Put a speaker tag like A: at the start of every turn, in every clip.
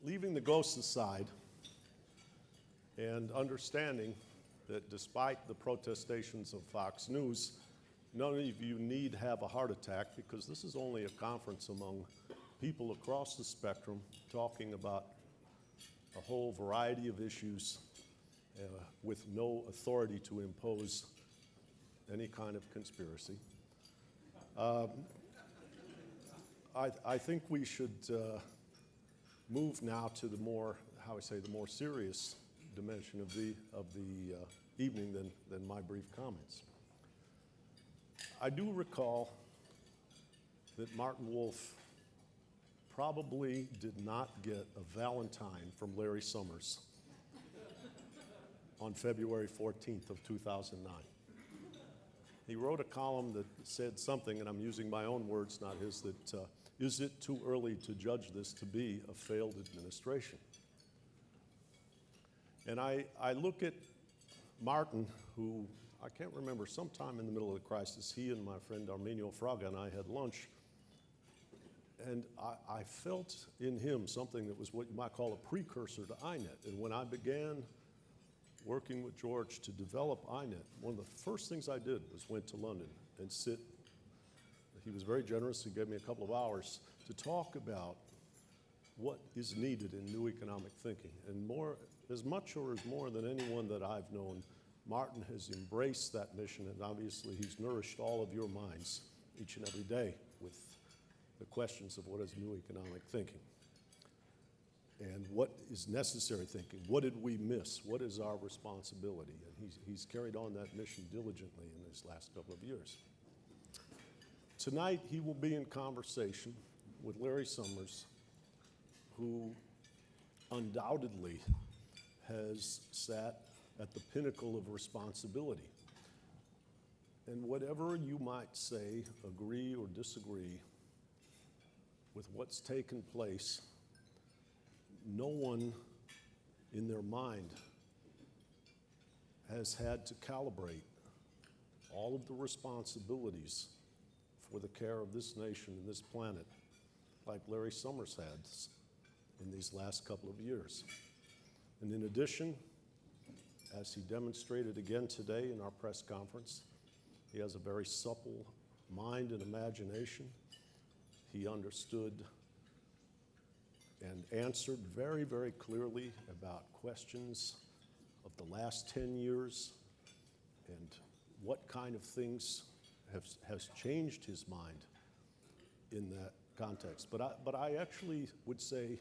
A: leaving the ghosts aside and understanding that despite the protestations of Fox News, none of you need have a heart attack, because this is only a conference among people across the spectrum talking about a whole variety of issues with no authority to impose any kind of conspiracy. I think we should move now to the more, the more serious dimension of the evening than my brief comments. I do recall that Martin Wolf probably did not get a Valentine from Larry Summers on February 14th of 2009. He wrote a column that said something, and I'm using my own words, not his, that is it too early to judge this to be a failed administration? And I look at Martin, who I can't remember, sometime in the middle of the crisis, he and my friend Arminio Fraga and I had lunch, and I felt in him something that was what you might call a precursor to INET. And when I began working with George to develop INET, one of the first things I did was went to London and sit. He was very generous. He gave me a couple of hours to talk about what is needed in new economic thinking. And more, as much or as more than anyone that I've known, Martin has embraced that mission, and obviously he's nourished all of your minds each and every day with the questions of what is new economic thinking and what is necessary thinking. What did we miss? What is our responsibility? And he's carried on that mission diligently in these last couple of years. Tonight, he will be in conversation with Larry Summers, who undoubtedly has sat at the pinnacle of responsibility. And whatever you might say, agree or disagree with what's taken place, no one in their mind has had to calibrate all of the responsibilities for the care of this nation and this planet like Larry Summers has in these last couple of years. And in addition, as he demonstrated again today in our press conference, he has a very supple mind and imagination. He understood and answered very, very clearly about questions of the last 10 years and what kind of things has changed his mind in that context. But I actually would say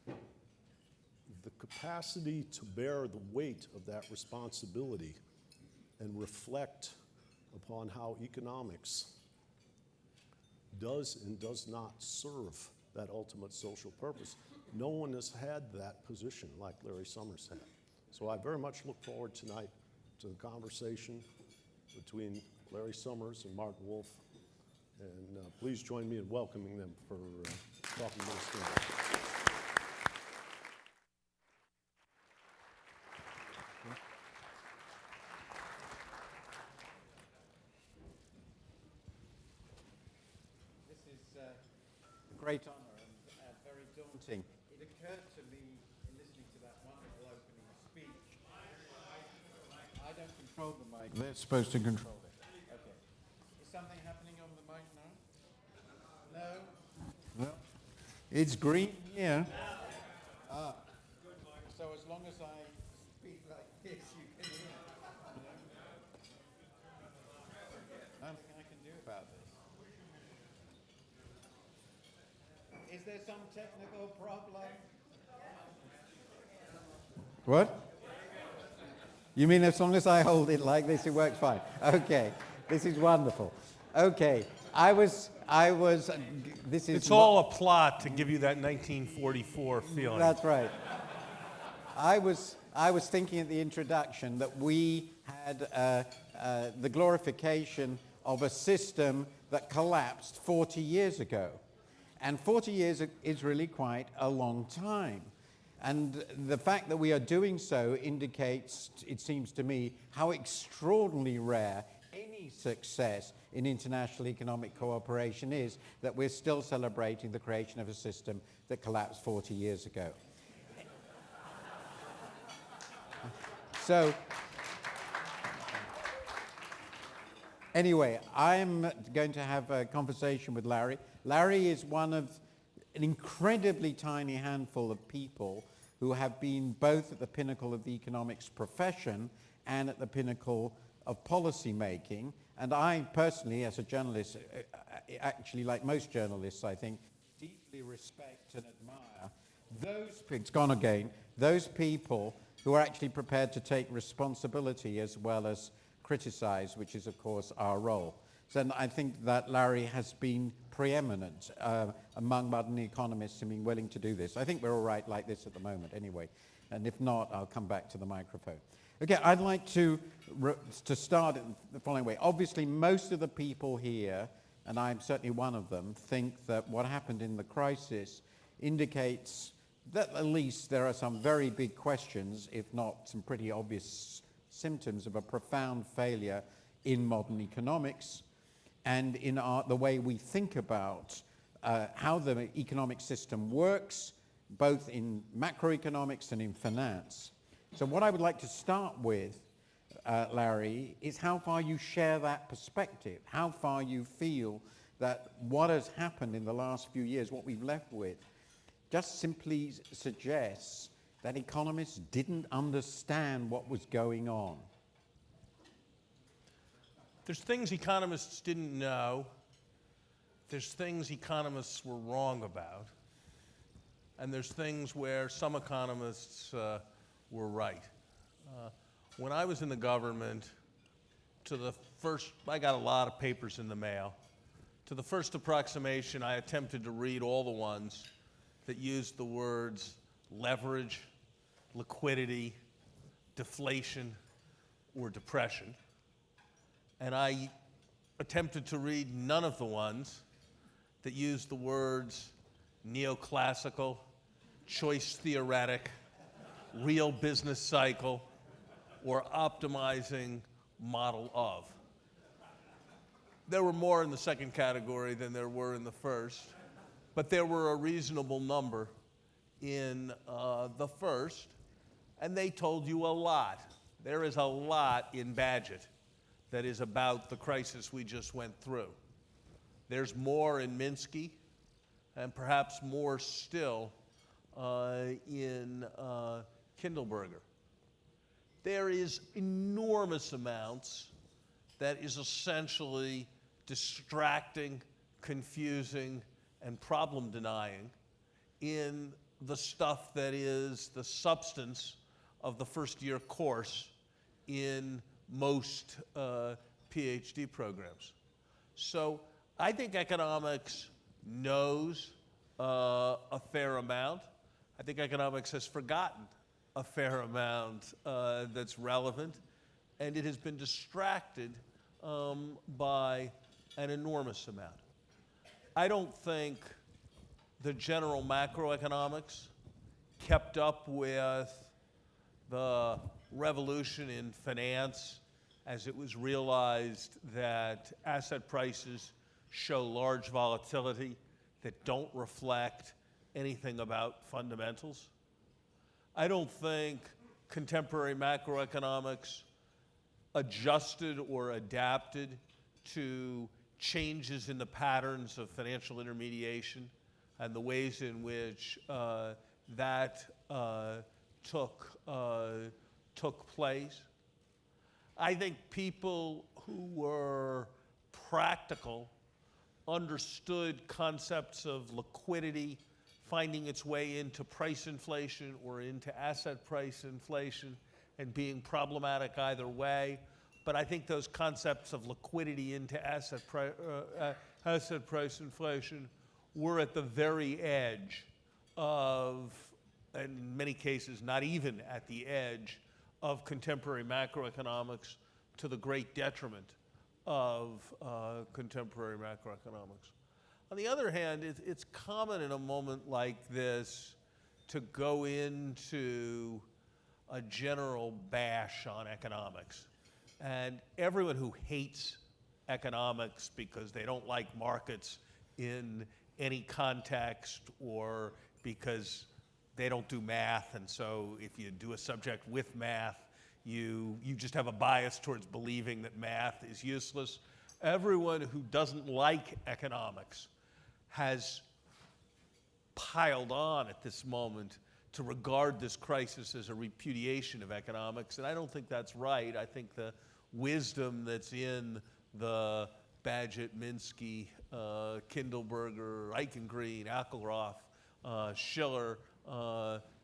A: the capacity to bear the weight of that responsibility and reflect upon how economics does and does not serve that ultimate social purpose. No one has had that position like Larry Summers had. So I very much look forward tonight to the conversation between Larry Summers and Martin Wolf. And please join me in welcoming them for talking to us tonight.
B: Great honor and very daunting. It occurred to me in listening to that wonderful opening speech. I don't control the mic. They're supposed to control it. Okay. Is something happening on the mic now? No? No? It's green here. Ah. So as long as I speak like this, you can hear. Nothing I can do about this. Is there some technical problem? What? You mean as long as I hold it like this, it works fine? Okay, this is wonderful. Okay, this is...
C: It's all a plot to give you that 1944 feeling.
B: That's right. I was thinking at the introduction that we had the glorification of a system that collapsed 40 years ago. And 40 years is really quite a long time. And the fact that we are doing so indicates, it seems to me, how extraordinarily rare any success in international economic cooperation is, that we're still celebrating the creation of a system that collapsed 40 years ago. So, anyway, I'm going to have a conversation with Larry. Larry is one of an incredibly tiny handful of people who have been both at the pinnacle of the economics profession and at the pinnacle of policy making. And I personally, as a journalist, actually like most journalists, I think, deeply respect and admire those people who are actually prepared to take responsibility as well as criticize, which is, of course, our role. So I think that Larry has been preeminent among modern economists in being willing to do this. I think we're all right like this at the moment anyway. And if not, I'll come back to the microphone. Okay, I'd like to start in the following way. Obviously, most of the people here, and I'm certainly one of them, think that what happened in the crisis indicates that at least there are some very big questions, if not some pretty obvious symptoms of a profound failure in modern economics and in the way we think about how the economic system works, both in macroeconomics and in finance. So what I would like to start with, Larry, is how far you share that perspective, how far you feel that what has happened in the last few years, what we've left with, just simply suggests that economists didn't understand what was going on.
C: There's things economists didn't know. There's things economists were wrong about. And there's things where some economists were right. When I was in the government, I got a lot of papers in the mail. To the first approximation, I attempted to read all the ones that used the words leverage, liquidity, deflation, or depression. And I attempted to read none of the ones that used the words neoclassical, choice theoretic, real business cycle, or optimizing model of. There were more in the second category than there were in the first, but there were a reasonable number in the first, and they told you a lot. There is a lot in Badgett that is about the crisis we just went through. There's more in Minsky, and perhaps more still in Kindleberger. There is enormous amounts that is essentially distracting, confusing, and problem denying in the stuff that is the substance of the first year course in most PhD programs. So I think economics knows a fair amount. I think economics has forgotten a fair amount that's relevant, and it has been distracted by an enormous amount. I don't think the general macroeconomics kept up with the revolution in finance as it was realized that asset prices show large volatility that don't reflect anything about fundamentals. I don't think contemporary macroeconomics adjusted or adapted to changes in the patterns of financial intermediation and the ways in which that took place. I think people who were practical understood concepts of liquidity finding its way into price inflation or into asset price inflation and being problematic either way. But I think those concepts of liquidity into asset price inflation were at the very edge of, and in many cases not even at the edge, of contemporary macroeconomics, to the great detriment of contemporary macroeconomics. On the other hand, it's common in a moment like this to go into a general bash on economics. And everyone who hates economics because they don't like markets in any context or because they don't do math, and so if you do a subject with math, you just have a bias towards believing that math is useless. Everyone who doesn't like economics has piled on at this moment to regard this crisis as a repudiation of economics, and I don't think that's right. I think the wisdom that's in the Bagehot, Minsky, Kindleberger, Eichengreen, Ackleroth, Schiller,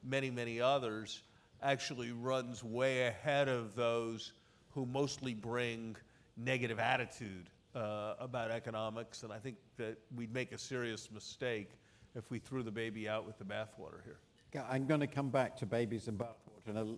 C: many, many others, actually runs way ahead of those who mostly bring negative attitude about economics, and I think that we'd make a serious mistake if we threw the baby out with the bathwater here.
B: Yeah, I'm going to come back to babies and bathwater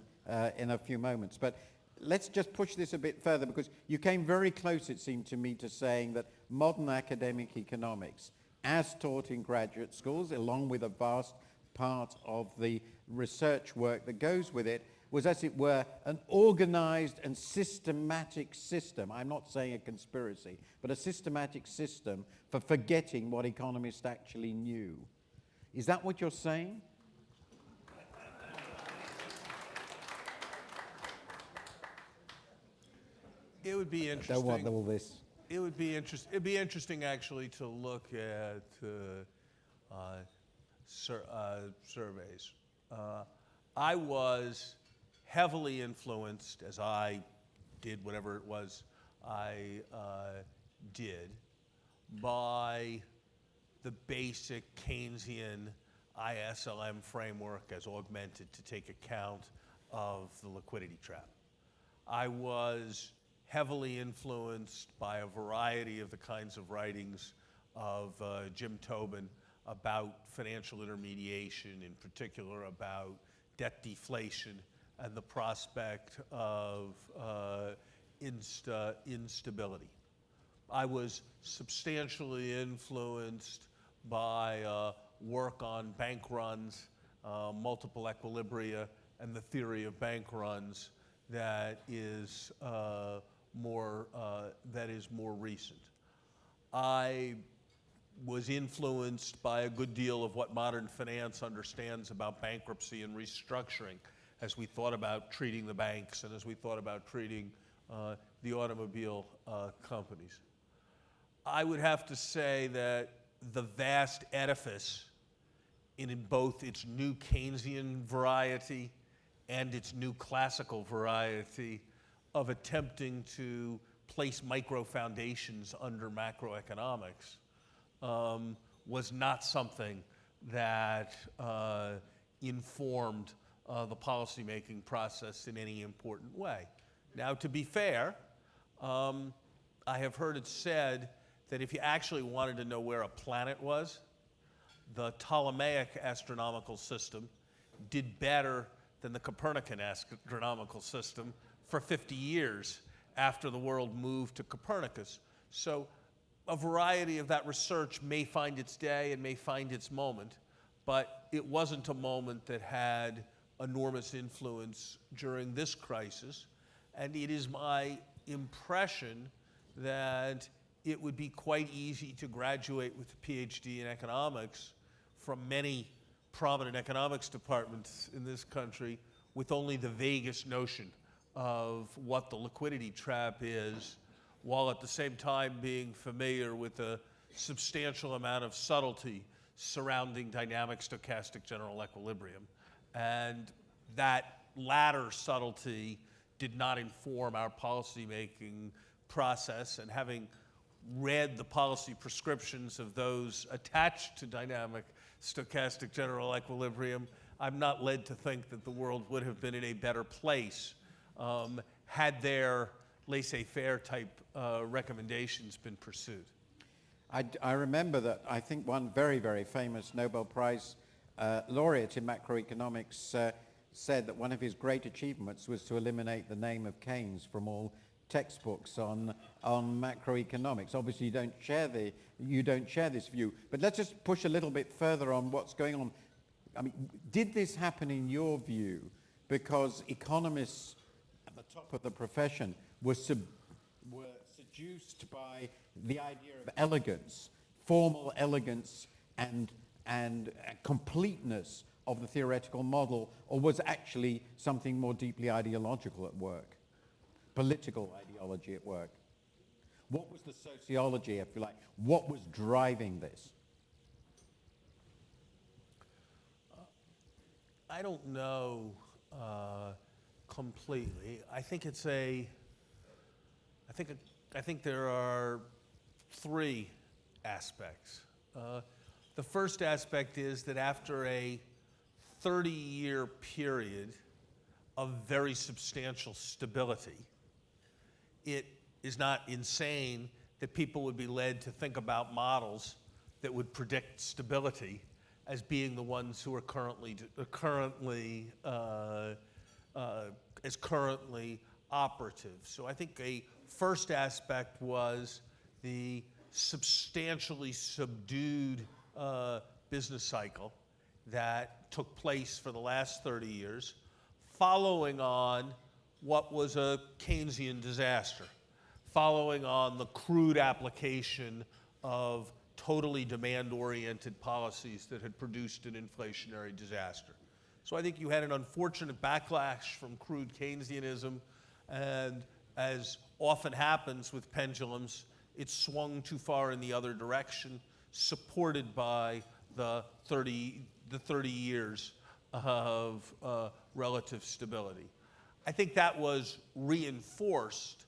B: in a few moments, but let's just push this a bit further, because you came very close, it seemed to me, to saying that modern academic economics, as taught in graduate schools, along with a vast part of the research work that goes with it, was, as it were, an organized and systematic system. I'm not saying a conspiracy, but a systematic system for forgetting what economists actually knew. Is that what you're saying?
C: It would be interesting.
B: Don't want all this.
C: It would be interesting. It'd be interesting actually to look at surveys. I was heavily influenced, as I did whatever it was I did, by the basic Keynesian ISLM framework as augmented to take account of the liquidity trap. I was heavily influenced by a variety of the kinds of writings of Jim Tobin about financial intermediation, in particular about debt deflation and the prospect of instability. I was substantially influenced by work on bank runs, multiple equilibria, and the theory of bank runs that is more recent. I was influenced by a good deal of what modern finance understands about bankruptcy and restructuring as we thought about treating the banks and as we thought about treating the automobile companies. I would have to say that the vast edifice in both its new Keynesian variety and its new classical variety of attempting to place micro foundations under macroeconomics was not something that informed the policymaking process in any important way. Now, to be fair, I have heard it said that if you actually wanted to know where a planet was, the Ptolemaic astronomical system did better than the Copernican astronomical system for 50 years after the world moved to Copernicus. So a variety of that research may find its day and may find its moment, but it wasn't a moment that had enormous influence during this crisis. And it is my impression that it would be quite easy to graduate with a PhD in economics from many prominent economics departments in this country with only the vaguest notion of what the liquidity trap is, while at the same time being familiar with a substantial amount of subtlety surrounding dynamic stochastic general equilibrium. And that latter subtlety did not inform our policymaking process, and having read the policy prescriptions of those attached to dynamic stochastic general equilibrium, I'm not led to think that the world would have been in a better place had their laissez-faire type recommendations been pursued.
B: I remember that I think one very, very famous Nobel Prize laureate in macroeconomics said that one of his great achievements was to eliminate the name of Keynes from all textbooks on macroeconomics. Obviously, you don't share this view. But let's just push a little bit further on what's going on. I mean, did this happen in your view because economists at the top of the profession were seduced by the idea of elegance, formal elegance, and completeness of the theoretical model, or was actually something more deeply ideological at work, political ideology at work? What was the sociology, if you like? What was driving this?
C: I don't know completely. I think it's a. I think there are three aspects. The first aspect is that after a 30-year period of very substantial stability, it is not insane that people would be led to think about models that would predict stability as being the ones who are currently operative. So I think a first aspect was the substantially subdued business cycle that took place for the last 30 years, following on what was a Keynesian disaster, following on the crude application of totally demand-oriented policies that had produced an inflationary disaster. So I think you had an unfortunate backlash from crude Keynesianism, and as often happens with pendulums, it swung too far in the other direction, supported by the 30 years of relative stability. I think that was reinforced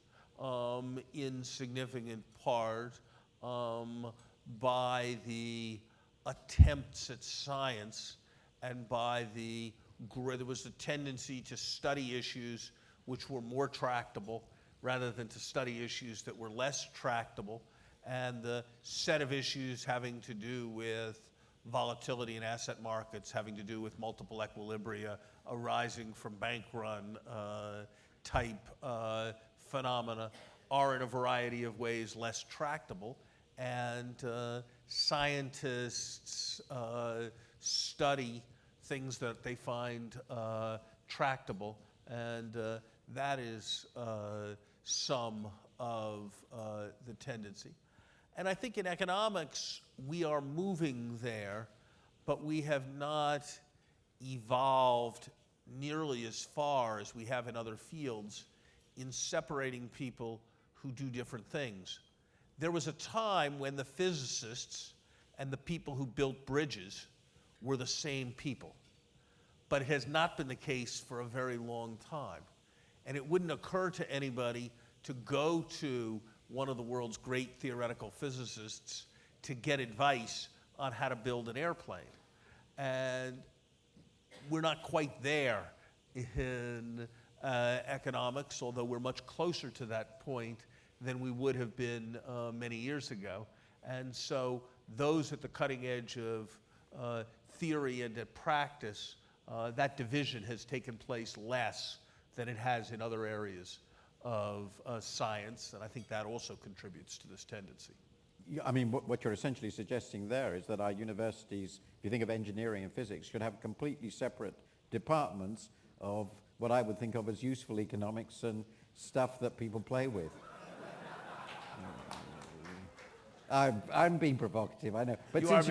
C: in significant part by the attempts at science and by there was a tendency to study issues which were more tractable rather than to study issues that were less tractable, and the set of issues having to do with volatility in asset markets, having to do with multiple equilibria arising from bank run type phenomena are in a variety of ways less tractable, and scientists study things that they find tractable, and that is some of the tendency. And I think in economics, we are moving there, but we have not evolved nearly as far as we have in other fields in separating people who do different things. There was a time when the physicists and the people who built bridges were the same people, but it has not been the case for a very long time. And it wouldn't occur to anybody to go to one of the world's great theoretical physicists to get advice on how to build an airplane. And we're not quite there in economics, although we're much closer to that point than we would have been many years ago. And so those at the cutting edge of theory and at practice, that division has taken place less than it has in other areas of science, and I think that also contributes to this tendency.
B: I mean, what you're essentially suggesting there is that our universities, if you think of engineering and physics, should have completely separate departments of what I would think of as useful economics and stuff that people play with. I'm being provocative, I know, but that's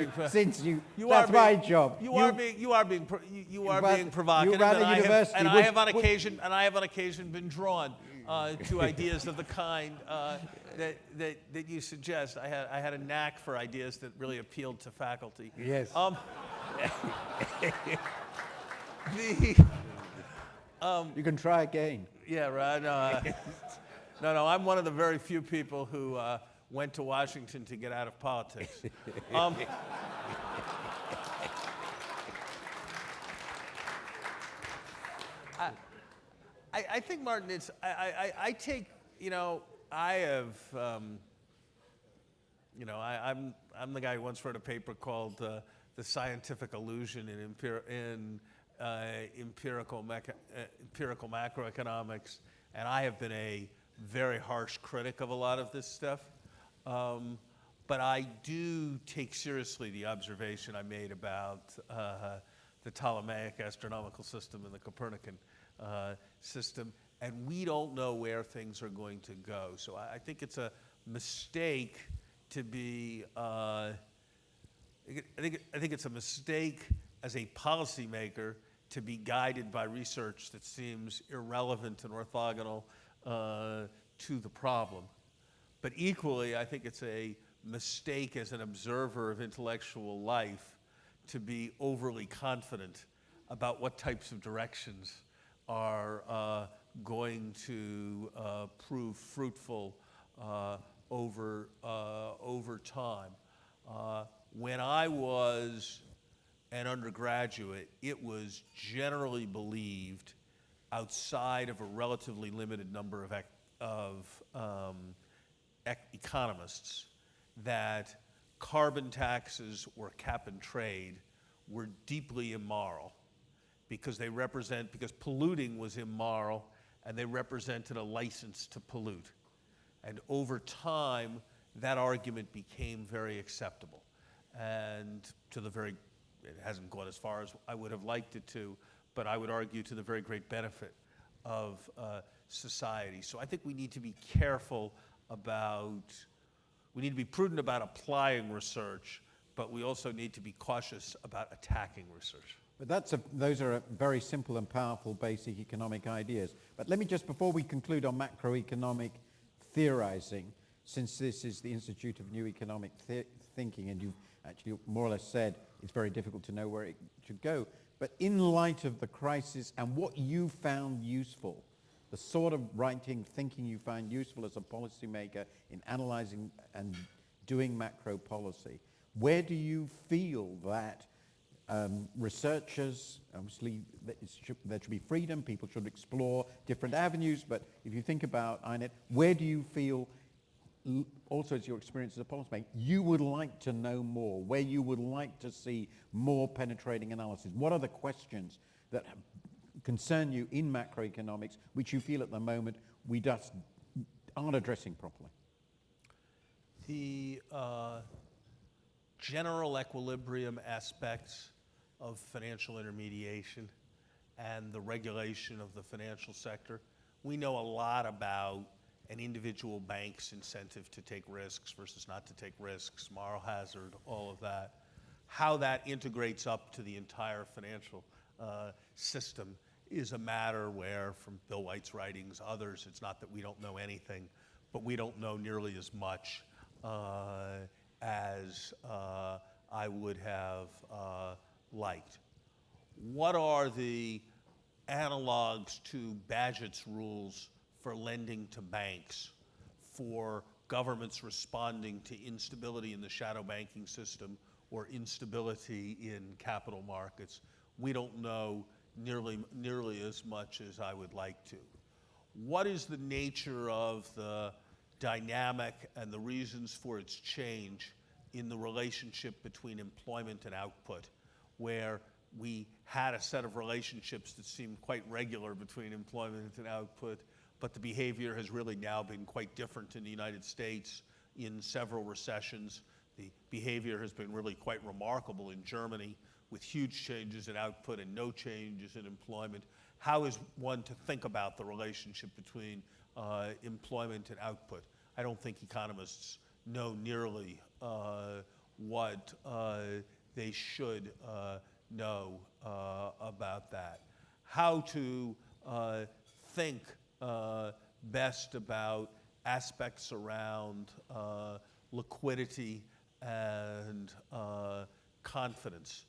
B: my job.
C: You are being provocative, and I have on occasion been drawn to ideas of the kind that you suggest. I had a knack for ideas that really appealed to faculty.
B: Yes. You can try again.
C: Yeah, right. No. I'm one of the very few people who went to Washington to get out of politics. I think, Martin, I take, I have, I'm the guy who once wrote a paper called The Scientific Illusion in Empirical Macroeconomics, and I have been a very harsh critic of a lot of this stuff. But I do take seriously the observation I made about the Ptolemaic astronomical system and the Copernican system, and we don't know where things are going to go. So I think it's a mistake to be. I think it's a mistake as a policymaker to be guided by research that seems irrelevant and orthogonal to the problem. But equally, I think it's a mistake as an observer of intellectual life to be overly confident about what types of directions are going to prove fruitful over time. When I was an undergraduate, it was generally believed, outside of a relatively limited number of economists, that carbon taxes or cap and trade were deeply immoral because polluting was immoral and they represented a license to pollute. And over time, that argument became very acceptable. And it hasn't gone as far as I would have liked it to, but I would argue to the very great benefit of society. So I think we need to be prudent about applying research, but we also need to be cautious about attacking research.
B: But those are very simple and powerful basic economic ideas. But let me just, before we conclude on macroeconomic theorizing, since this is the Institute of New Economic Thinking, and you've actually more or less said it's very difficult to know where it should go, but in light of the crisis and what you found useful, the sort of thinking you found useful as a policymaker in analyzing and doing macro policy, where do you feel that researchers, obviously there should be freedom, people should explore different avenues, but if you think about INET, where do you feel, also as your experience as a policymaker, you would like to know more, where you would like to see more penetrating analysis? What are the questions that concern you in macroeconomics, which you feel at the moment we just aren't addressing properly?
C: The general equilibrium aspects of financial intermediation and the regulation of the financial sector. We know a lot about an individual bank's incentive to take risks versus not to take risks, moral hazard, all of that. How that integrates up to the entire financial system is a matter where, from Bill White's writings, others, it's not that we don't know anything, but we don't know nearly as much as I would have liked. What are the analogs to Bagehot's rules for lending to banks, for governments responding to instability in the shadow banking system or instability in capital markets? We don't know nearly as much as I would like to. What is the nature of the dynamic and the reasons for its change in the relationship between employment and output, where we had a set of relationships that seemed quite regular between employment and output, but the behavior has really now been quite different in the United States in several recessions. The behavior has been really quite remarkable in Germany, with huge changes in output and no changes in employment. How is one to think about the relationship between employment and output? I don't think economists know nearly what they should know about that. How to think best about aspects around liquidity and confidence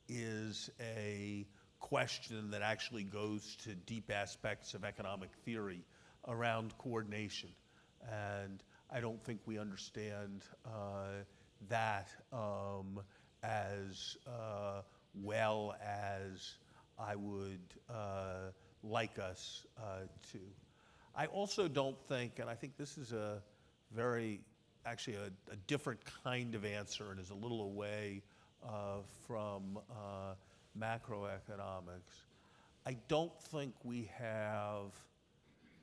C: is a question that actually goes to deep aspects of economic theory around coordination. And I don't think we understand that as well as I would like us to. I also don't think, and I think this is a different kind of answer and is a little away from macroeconomics. I don't think we have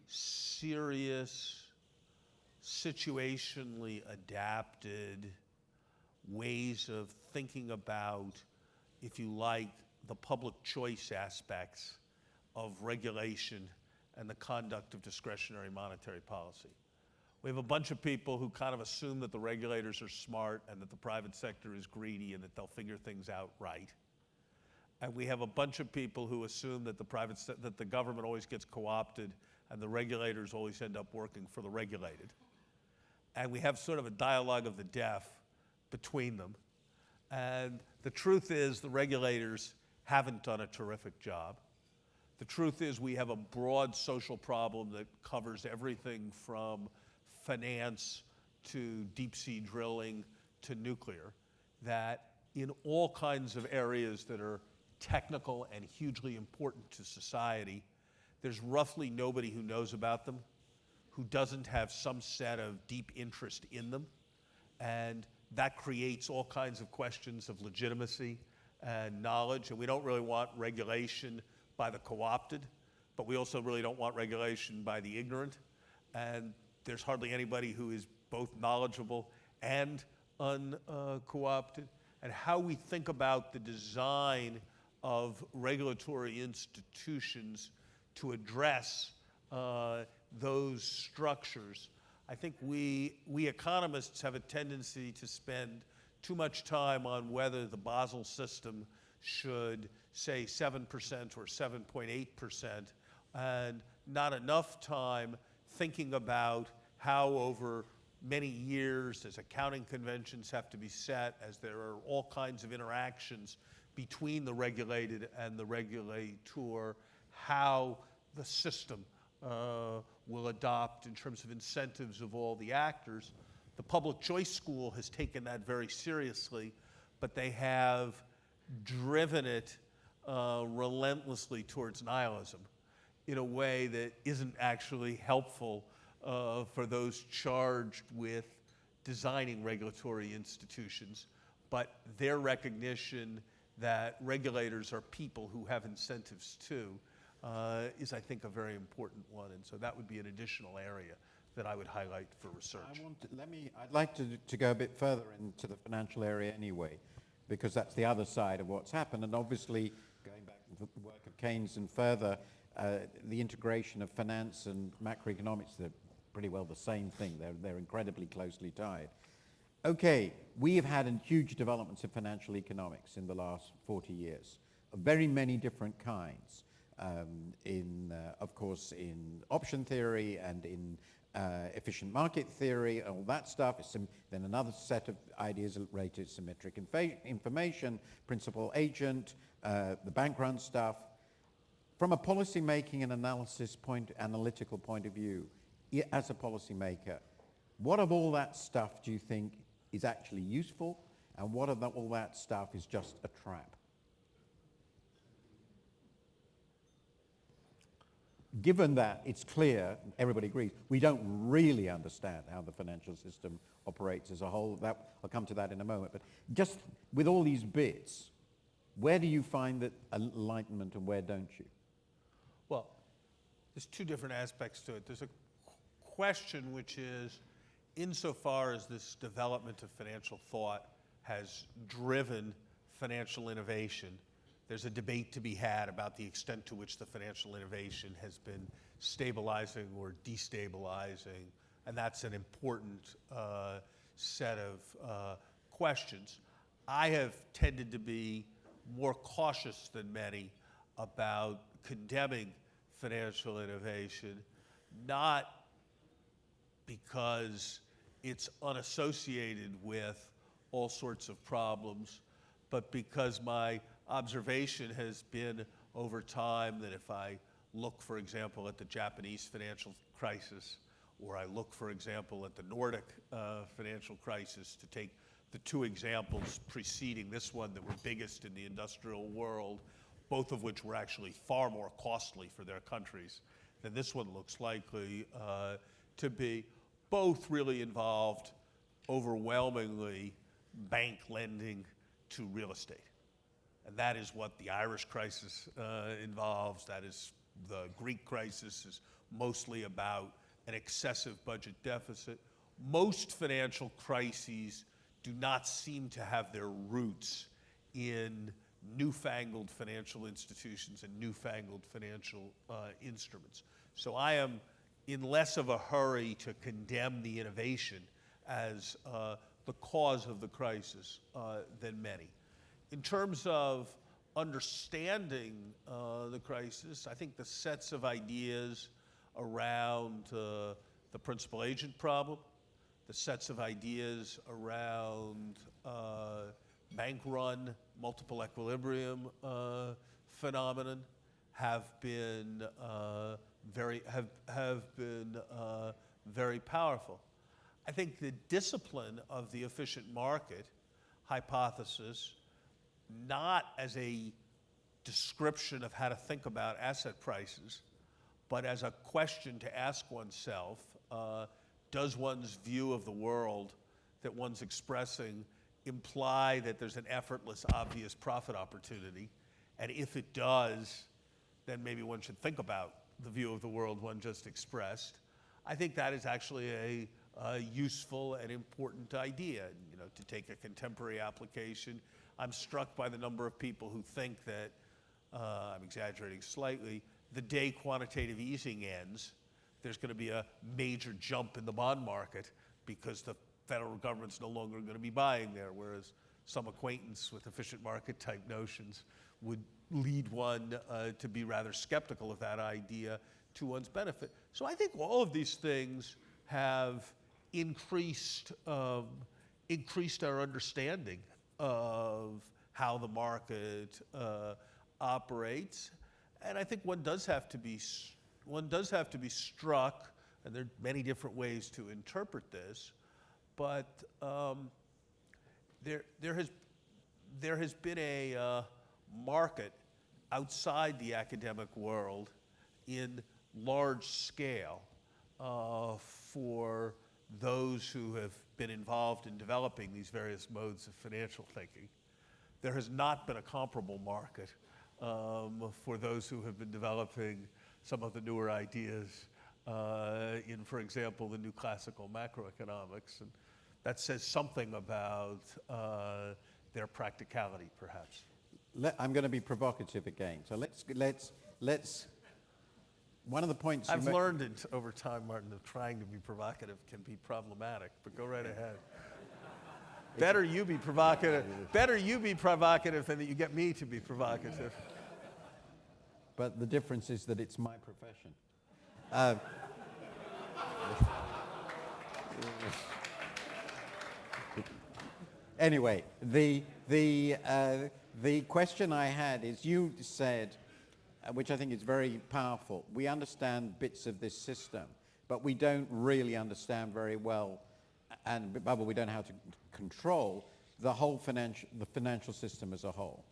C: serious, situationally adapted ways of thinking about, if you like, the public choice aspects of regulation and the conduct of discretionary monetary policy. We have a bunch of people who kind of assume that the regulators are smart and that the private sector is greedy and that they'll figure things out right. And we have a bunch of people who assume that that the government always gets co-opted and the regulators always end up working for the regulated. And we have sort of a dialogue of the deaf between them. And the truth is the regulators haven't done a terrific job. The truth is we have a broad social problem that covers everything from finance to deep sea drilling to nuclear, that in all kinds of areas that are technical and hugely important to society, there's roughly nobody who knows about them, who doesn't have some set of deep interest in them, and that creates all kinds of questions of legitimacy and knowledge, and we don't really want regulation by the co-opted, but we also really don't want regulation by the ignorant, and there's hardly anybody who is both knowledgeable and unco-opted. And how we think about the design of regulatory institutions to address those structures, I think we economists have a tendency to spend too much time on whether the Basel system should say 7% or 7.8%, and not enough time thinking about how over many years, as accounting conventions have to be set, as there are all kinds of interactions between the regulated and the regulator, how the system will adopt in terms of incentives of all the actors. The public choice school has taken that very seriously, but they have driven it relentlessly towards nihilism in a way that isn't actually helpful for those charged with designing regulatory institutions, but their recognition that regulators are people who have incentives too is, I think, a very important one. And so that would be an additional area that I would highlight for research.
B: I'd like to go a bit further into the financial area anyway, because that's the other side of what's happened. And obviously, going back to the work of Keynes and further, the integration of finance and macroeconomics, they're pretty well the same thing. They're incredibly closely tied. Okay, we have had huge developments in financial economics in the last 40 years, of very many different kinds. Of course, in option theory and in efficient market theory, all that stuff. Then another set of ideas related to symmetric information, principal agent, the bank run stuff. From a policy making and analytical point of view, as a policy maker, what of all that stuff do you think is actually useful, and what of all that stuff is just a trap? Given that it's clear, everybody agrees, we don't really understand how the financial system operates as a whole. I'll come to that in a moment. But just with all these bits, where do you find that enlightenment and where don't you?
C: Well, there's two different aspects to it. There's a question which is, insofar as this development of financial thought has driven financial innovation, there's a debate to be had about the extent to which the financial innovation has been stabilizing or destabilizing, and that's an important set of questions. I have tended to be more cautious than many about condemning financial innovation, not because it's unassociated with all sorts of problems, but because my observation has been over time that if I look, for example, at the Japanese financial crisis, or I look, for example, at the Nordic financial crisis, to take the two examples preceding this one that were biggest in the industrial world, both of which were actually far more costly for their countries than this one looks likely to be. Both really involved overwhelmingly bank lending to real estate. And that is what the Irish crisis involves. That is the Greek crisis is mostly about an excessive budget deficit. Most financial crises do not seem to have their roots in newfangled financial institutions and newfangled financial instruments. So I am in less of a hurry to condemn the innovation as the cause of the crisis than many. In terms of understanding the crisis, I think the sets of ideas around the principal agent problem, the sets of ideas around bank run multiple equilibrium phenomenon have been very powerful. I think the discipline of the efficient market hypothesis, not as a description of how to think about asset prices, but as a question to ask oneself, does one's view of the world that one's expressing imply that there's an effortless, obvious profit opportunity? And if it does, then maybe one should think about the view of the world one just expressed. I think that is actually a useful and important idea. You know, to take a contemporary application, I'm struck by the number of people who think that, I'm exaggerating slightly, the day quantitative easing ends, there's going to be a major jump in the bond market because the federal government's no longer going to be buying there, whereas some acquaintance with efficient market type notions would lead one to be rather skeptical of that idea to one's benefit. So I think all of these things have increased our understanding of how the market operates, and I think one does have to be struck, and there are many different ways to interpret this, but there has been a market outside the academic world in large scale for those who have been involved in developing these various modes of financial thinking. There has not been a comparable market for those who have been developing some of the newer ideas in, for example, the new classical macroeconomics. And that says something about their practicality, perhaps.
B: I'm going to be provocative again. So let's. One of the points
C: I've learned over time, Martin, that trying to be provocative can be problematic. But go right ahead. Better you be provocative. Better you be provocative than that you get me to be provocative.
B: But the difference is that it's my profession. Anyway, the question I had is, you said, which I think is very powerful, we understand bits of this system, but we don't really understand very well, and we don't know how to control the whole financial system as a whole.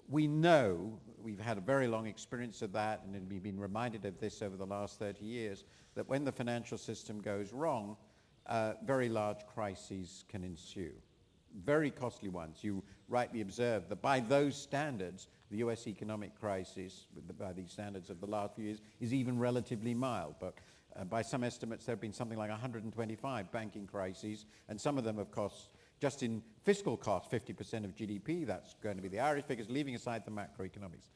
B: We know, we've had a very long experience of that, and we've been reminded of this over the last 30 years, that when the financial system goes wrong, very large crises can ensue. Very costly ones. You rightly observed that by those standards, the US economic crisis, by these standards of the last few years, is even relatively mild. But by some estimates, there have been something like 125 banking crises, and some of them have cost, just in fiscal costs, 50% of GDP. That's going to be the Irish figures, leaving aside the macroeconomics.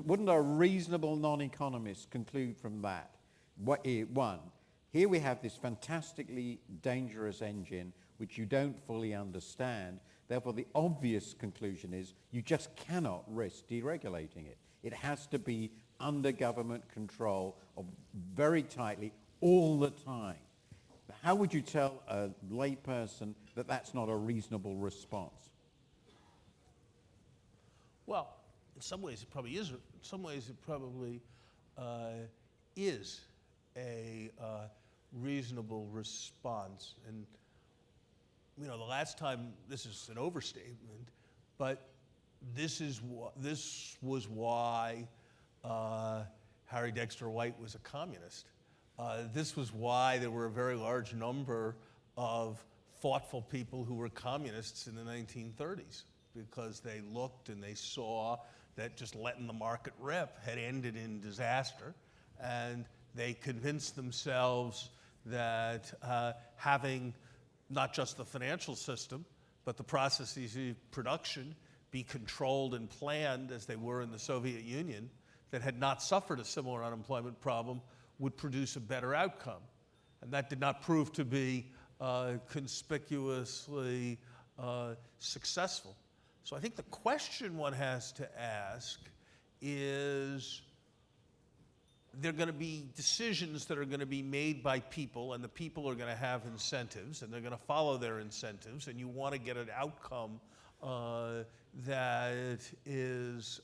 B: Wouldn't a reasonable non-economist conclude from that? One, here we have this fantastically dangerous engine which you don't fully understand. Therefore, the obvious conclusion is you just cannot risk deregulating it. It has to be under government control very tightly all the time. How would you tell a layperson that that's not a reasonable response?
C: Well, in some ways it probably is. In some ways it probably is a reasonable response. And you know, the last time, this is an overstatement, but this was why Harry Dexter White was a communist. This was why there were a very large number of thoughtful people who were communists in the 1930s, because they looked and they saw that just letting the market rip had ended in disaster, and they convinced themselves that having not just the financial system, but the processes of production be controlled and planned as they were in the Soviet Union, that had not suffered a similar unemployment problem, would produce a better outcome. And that did not prove to be conspicuously successful. So I think the question one has to ask is, there are going to be decisions that are going to be made by people, and the people are going to have incentives, and they're going to follow their incentives, and you want to get an outcome that is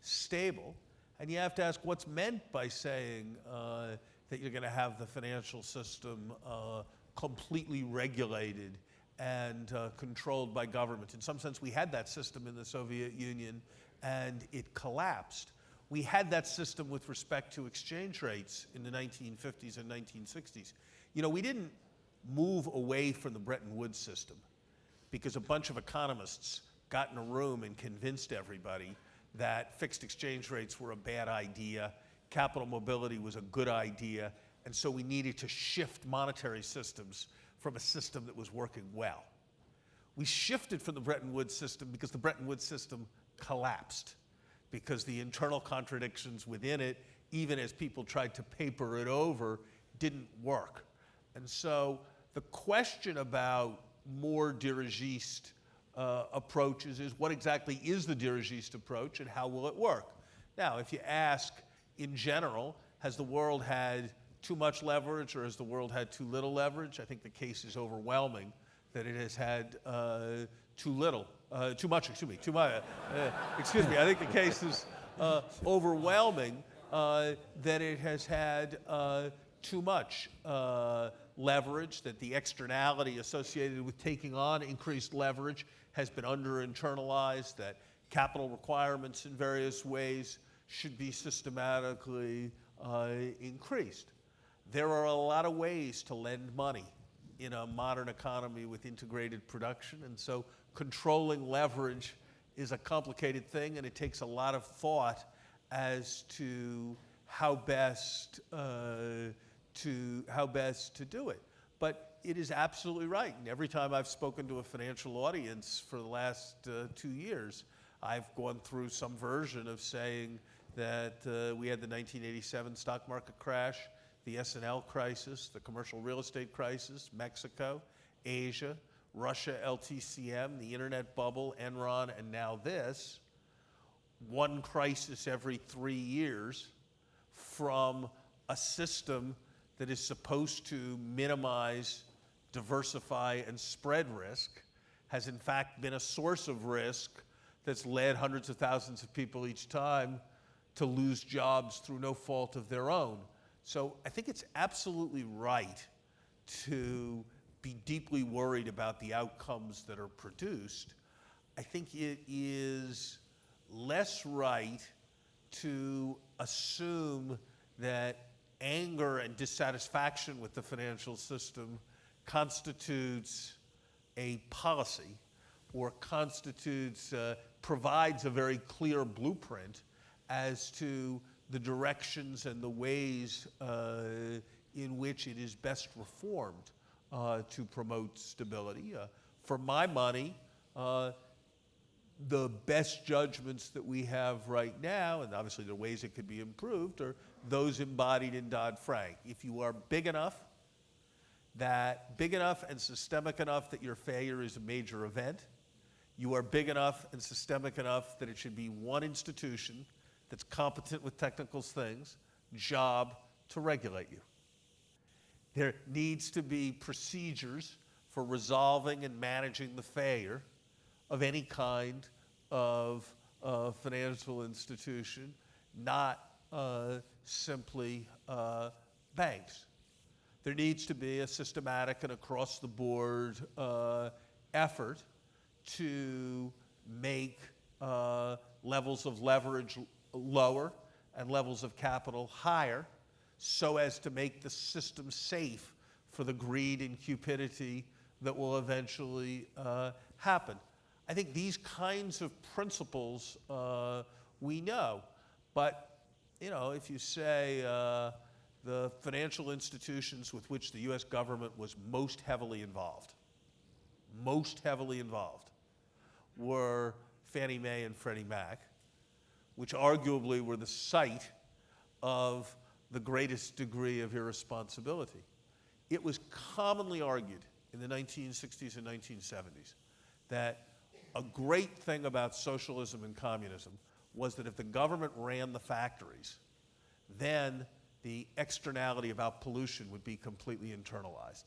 C: stable. And you have to ask what's meant by saying that you're going to have the financial system completely regulated and controlled by government. In some sense, we had that system in the Soviet Union, and it collapsed. We had that system with respect to exchange rates in the 1950s and 1960s. You know, we didn't move away from the Bretton Woods system because a bunch of economists got in a room and convinced everybody that fixed exchange rates were a bad idea, capital mobility was a good idea, and so we needed to shift monetary systems from a system that was working well. We shifted from the Bretton Woods system because the Bretton Woods system collapsed, because the internal contradictions within it, even as people tried to paper it over, didn't work. And so the question about more dirigiste approaches is, what exactly is the dirigiste approach and how will it work? Now, if you ask in general, has the world had too much leverage or has the world had too little leverage? I think the case is overwhelming that it has had too much. I think the case is overwhelming that it has had too much leverage, that the externality associated with taking on increased leverage has been under-internalized, that capital requirements in various ways should be systematically increased. There are a lot of ways to lend money in a modern economy with integrated production, and so controlling leverage is a complicated thing, and it takes a lot of thought as to how best to do it. But it is absolutely right, and every time I've spoken to a financial audience for the last 2 years, I've gone through some version of saying that we had the 1987 stock market crash, the S&L crisis, the commercial real estate crisis, Mexico, Asia, Russia, LTCM, the internet bubble, Enron, and now this. One crisis every 3 years from a system that is supposed to minimize, diversify, and spread risk has in fact been a source of risk that's led hundreds of thousands of people each time to lose jobs through no fault of their own. So I think it's absolutely right to be deeply worried about the outcomes that are produced. I think it is less right to assume that anger and dissatisfaction with the financial system constitutes a policy or provides a very clear blueprint as to the directions and the ways in which it is best reformed to promote stability. For my money, the best judgments that we have right now, and obviously there are ways it could be improved, are those embodied in Dodd-Frank. If you are big enough and systemic enough that your failure is a major event, you are big enough and systemic enough that it should be one institution that's competent with technical things, job to regulate you. There needs to be procedures for resolving and managing the failure of any kind of financial institution, not simply banks. There needs to be a systematic and across-the-board effort to make levels of leverage lower and levels of capital higher so as to make the system safe for the greed and cupidity that will eventually happen. I think these kinds of principles we know, but if you say the financial institutions with which the US government was most heavily involved were Fannie Mae and Freddie Mac, which arguably were the site of the greatest degree of irresponsibility. It was commonly argued in the 1960s and 1970s that a great thing about socialism and communism was that if the government ran the factories, then the externality about pollution would be completely internalized.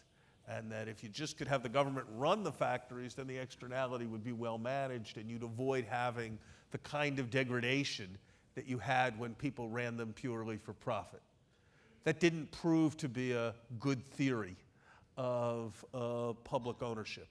C: And that if you just could have the government run the factories, then the externality would be well managed and you'd avoid having the kind of degradation that you had when people ran them purely for profit. That didn't prove to be a good theory of public ownership.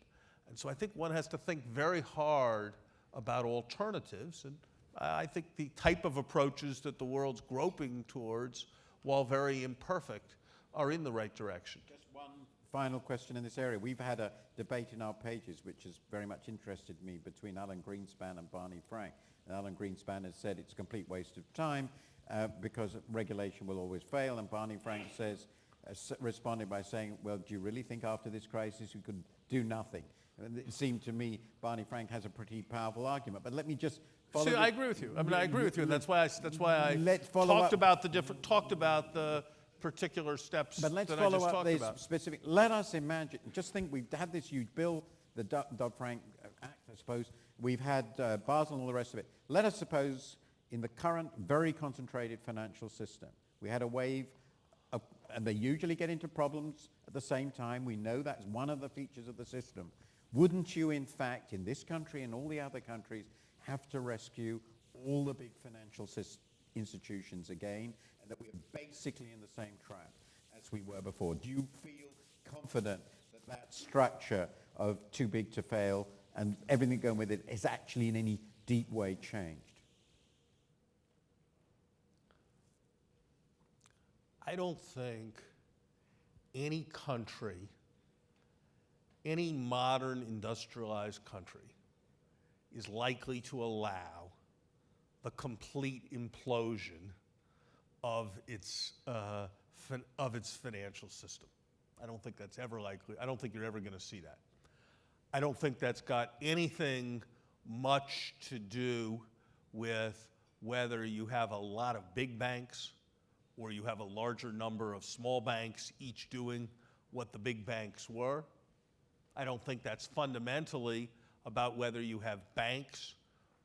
C: And so I think one has to think very hard about alternatives. And I think the type of approaches that the world's groping towards, while very imperfect, are in the right direction.
B: Just one final question in this area. We've had a debate in our pages, which has very much interested me, between Alan Greenspan and Barney Frank. And Alan Greenspan has said it's a complete waste of time because regulation will always fail. And Barney Frank says, responded by saying, well, do you really think after this crisis we could do nothing? And it seemed to me Barney Frank has a pretty powerful argument. But let me just follow.
C: See, I agree with you. I mean, I agree with you, and that's why I
B: let's follow
C: talked
B: up.
C: about the particular steps
B: But let's
C: that I
B: follow
C: just
B: up
C: talked
B: this
C: about.
B: specific. Let us imagine, just think we've had this huge bill, the Dodd-Frank Act, I suppose. We've had Basel and all the rest of it. Let us suppose in the current very concentrated financial system, we had a wave of, and they usually get into problems at the same time. We know that's one of the features of the system. Wouldn't you, in fact, in this country and all the other countries, have to rescue all the big financial institutions again, and that we're basically in the same trap as we were before? Do you feel confident that that structure of too big to fail and everything going with it is actually in any deep way changed?
C: I don't think any country, any modern industrialized country, is likely to allow the complete implosion of its financial system. I don't think that's ever likely. I don't think you're ever going to see that. I don't think that's got anything much to do with whether you have a lot of big banks or you have a larger number of small banks, each doing what the big banks were. I don't think that's fundamentally about whether you have banks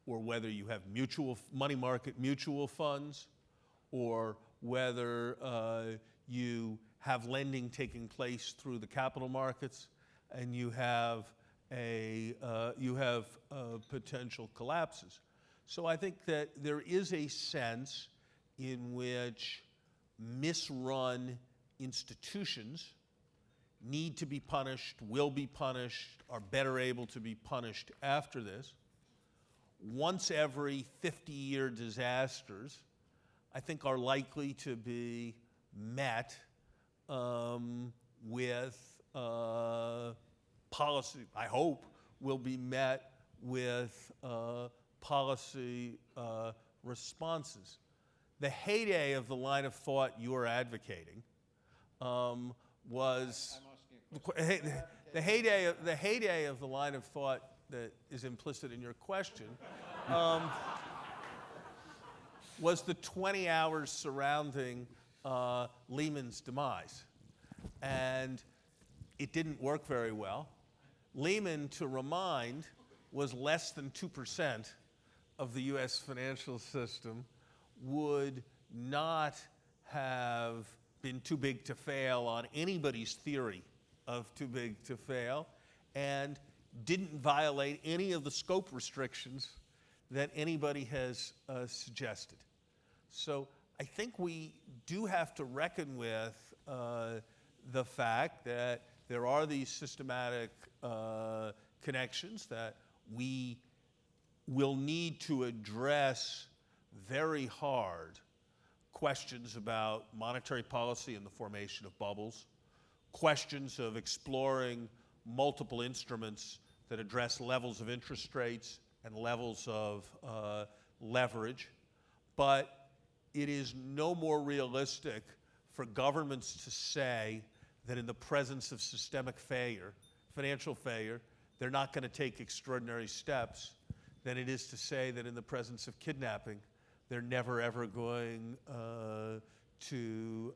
C: or whether you have money market mutual funds or whether you have lending taking place through the capital markets and you have potential collapses. So I think that there is a sense in which misrun institutions need to be punished, will be punished, are better able to be punished after this. Once every 50-year disasters, I think, are likely to be met with policy, I hope, will be met with policy responses. The heyday of the line of thought you're advocating was the heyday of the line of thought that is implicit in your question was the 20 hours surrounding Lehman's demise, and it didn't work very well. Lehman, to remind, was less than 2% of the U.S. financial system, would not have been too big to fail on anybody's theory of too big to fail, and didn't violate any of the scope restrictions that anybody has suggested. So I think we do have to reckon with the fact that there are these systematic connections that we will need to address very hard. Questions about monetary policy and the formation of bubbles, questions of exploring multiple instruments that address levels of interest rates and levels of leverage. But it is no more realistic for governments to say that in the presence of systemic failure, financial failure, they're not going to take extraordinary steps than it is to say that in the presence of kidnapping, they're never ever going to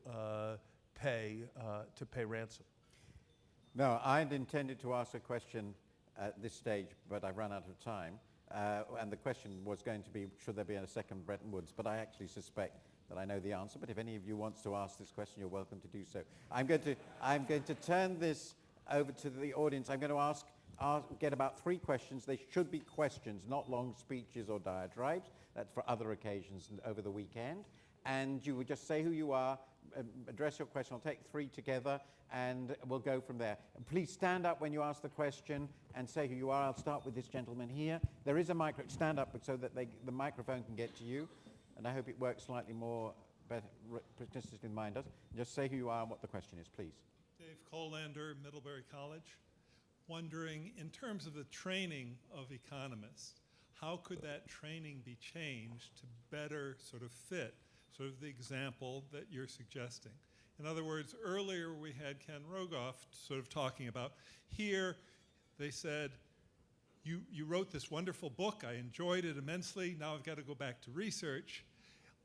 C: pay ransom.
B: No, I'd intended to ask a question at this stage, but I've run out of time. And the question was going to be, should there be a second Bretton Woods? But I actually suspect that I know the answer. But if any of you wants to ask this question, you're welcome to do so. I'm going to turn this over to the audience. I'm going to get about 3 questions. They should be questions, not long speeches or diatribes. That's for other occasions and over the weekend. And you would just say who you are, address your question. I'll take 3 together, and we'll go from there. And please stand up when you ask the question and say who you are. I'll start with this gentleman here. There is a microphone. Stand up so that the microphone can get to you. And I hope it works slightly more better, just as mine does. Just say who you are and what the question is, please.
D: Dave Colander, Middlebury College. Wondering, in terms of the training of economists, how could that training be changed to better sort of fit sort of the example that you're suggesting? In other words, earlier we had Ken Rogoff sort of talking about, here they said, you wrote this wonderful book, I enjoyed it immensely, now I've got to go back to research.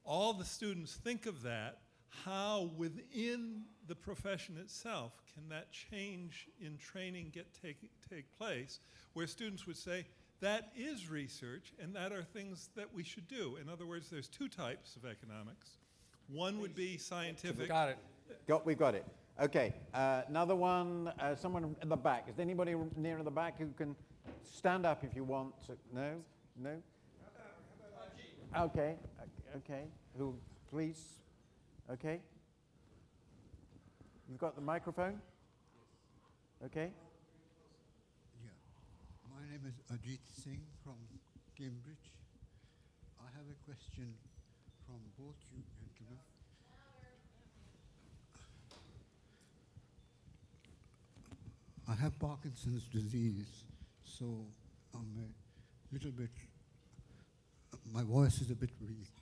D: All the students think of that. How within the profession itself can that change in training take place, where students would say, that is research, and that are things that we should do. In other words, there's 2 types of economics. One would be scientific.
C: Got it.
B: We've got it. Okay, another one, someone in the back. Is there anybody near in the back who can stand up if you want to? No? No? Okay, okay. Who, please? Okay. You've got the microphone? Okay.
E: Yeah. My name is Ajit Singh from Cambridge. I have a question from both you gentlemen. I have Parkinson's disease, so I'm a little bit, my voice is a bit weak.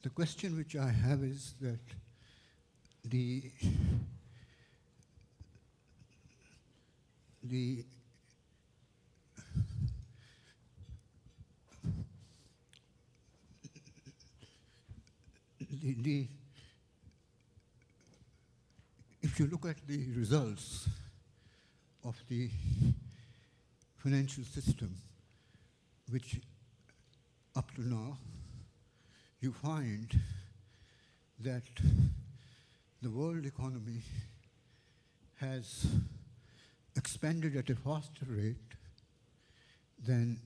E: The question which I have is that the if you look at the results of the financial system, which up to now, you find that the world economy has expanded at a faster rate than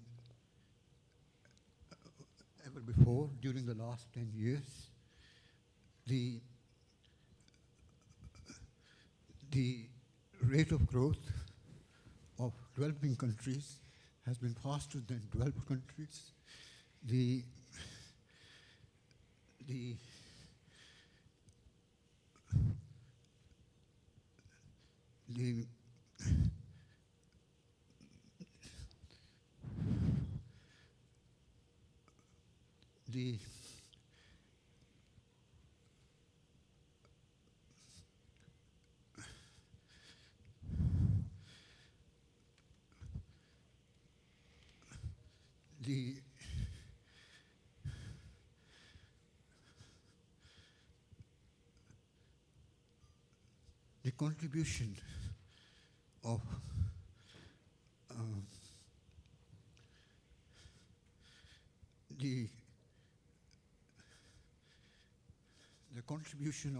E: ever before during the last 10 years. The rate of growth of developing countries has been faster than developed countries. The contribution of the contribution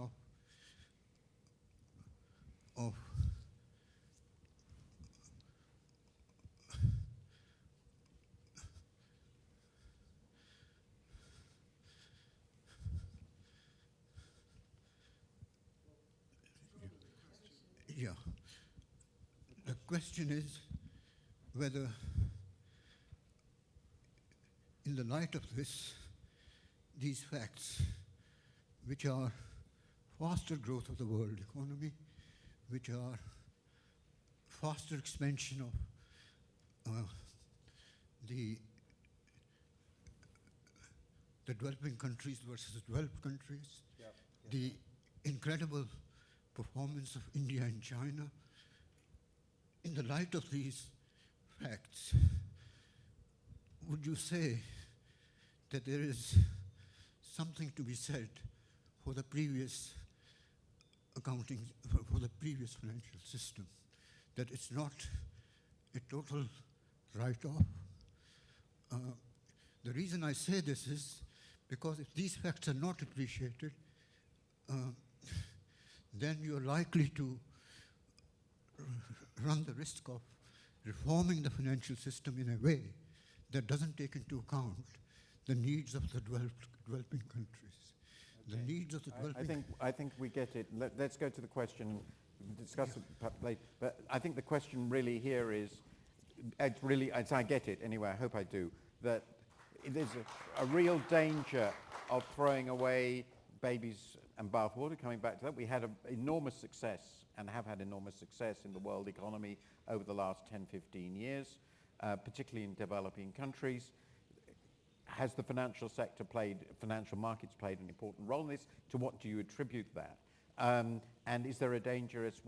E: of yeah. The question is whether, in the light of these facts, which are faster growth of the world economy, which are faster expansion of the developing countries versus developed countries, the incredible performance of India and China. In the light of these facts, would you say that there is something to be said for the previous accounting, for the previous financial system, that it's not a total write-off. The reason I say this is because if these facts are not appreciated, then you're likely to run the risk of reforming the financial system in a way that doesn't take into account the needs of the developing countries. The needs of the developing...
B: I think we get it. Let's go to the question. We can discuss it later. But I think the question really here is, I get it anyway, I hope I do, that there's a real danger of throwing away babies and bathwater. Coming back to that, we had enormous success and have had enormous success in the world economy over the last 10, 15 years, particularly in developing countries. Has the financial markets played an important role in this? To what do you attribute that? And is there a danger as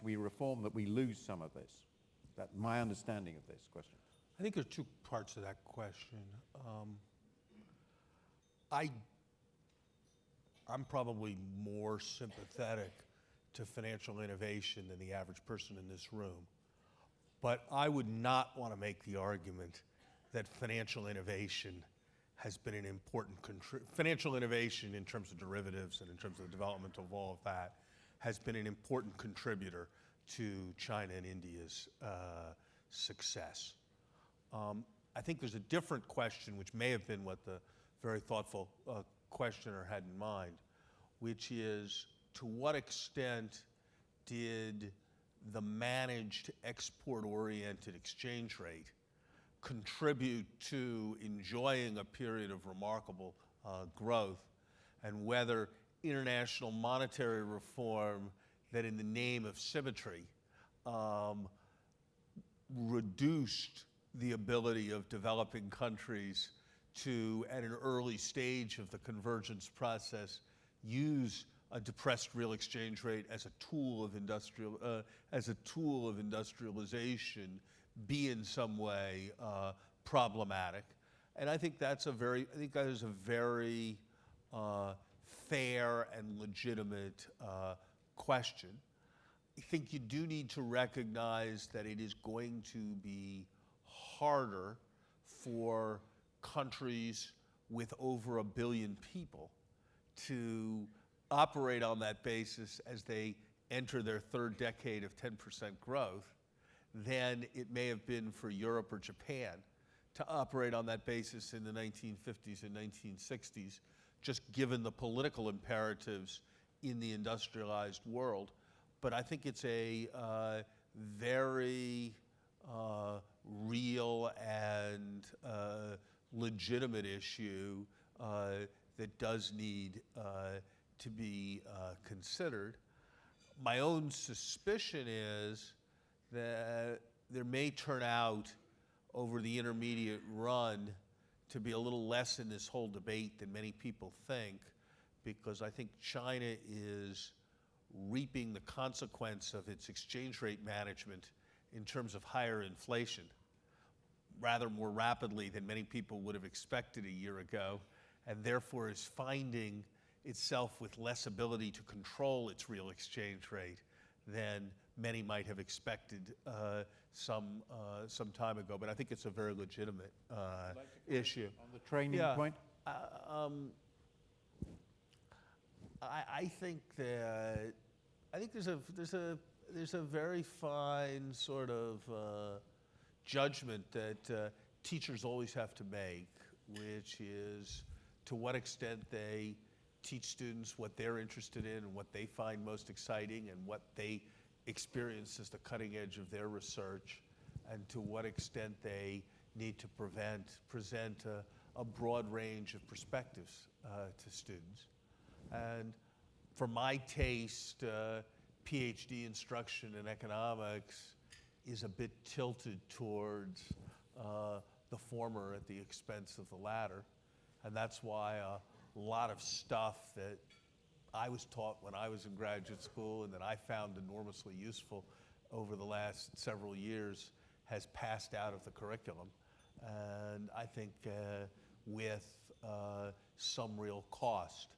B: we reform that we lose some of this? That's my understanding of this question.
C: I think there are two parts to that question. I'm probably more sympathetic to financial innovation than the average person in this room. But I would not want to make the argument that financial innovation has been an important financial innovation in terms of derivatives and in terms of the development of all of that has been an important contributor to China and India's success. I think there's a different question, which may have been what the very thoughtful questioner had in mind, which is to what extent did the managed export-oriented exchange rate contribute to enjoying a period of remarkable growth, and whether international monetary reform that in the name of symmetry reduced the ability of developing countries to, at an early stage of the convergence process, use a depressed real exchange rate as a tool of industrialization, be in some way problematic. And I think that is a very fair and legitimate question. I think you do need to recognize that it is going to be harder for countries with over 1 billion people to operate on that basis as they enter their third decade of 10% growth than it may have been for Europe or Japan to operate on that basis in the 1950s and 1960s, just given the political imperatives in the industrialized world. But I think it's a very real and legitimate issue that does need to be considered. My own suspicion is that there may turn out over the intermediate run to be a little less in this whole debate than many people think, because I think China is reaping the consequence of its exchange rate management in terms of higher inflation rather more rapidly than many people would have expected a year ago, and therefore is finding itself with less ability to control its real exchange rate than many might have expected some time ago. But I think it's a very legitimate issue.
B: On the training point?
C: I think there's a very fine sort of judgment that teachers always have to make, which is to what extent they teach students what they're interested in and what they find most exciting and what they experience as the cutting edge of their research, and to what extent they need to present a broad range of perspectives to students. And for my taste, PhD instruction in economics is a bit tilted towards the former at the expense of the latter. And that's why a lot of stuff that I was taught when I was in graduate school and that I found enormously useful over the last several years has passed out of the curriculum. And I think with some real cost.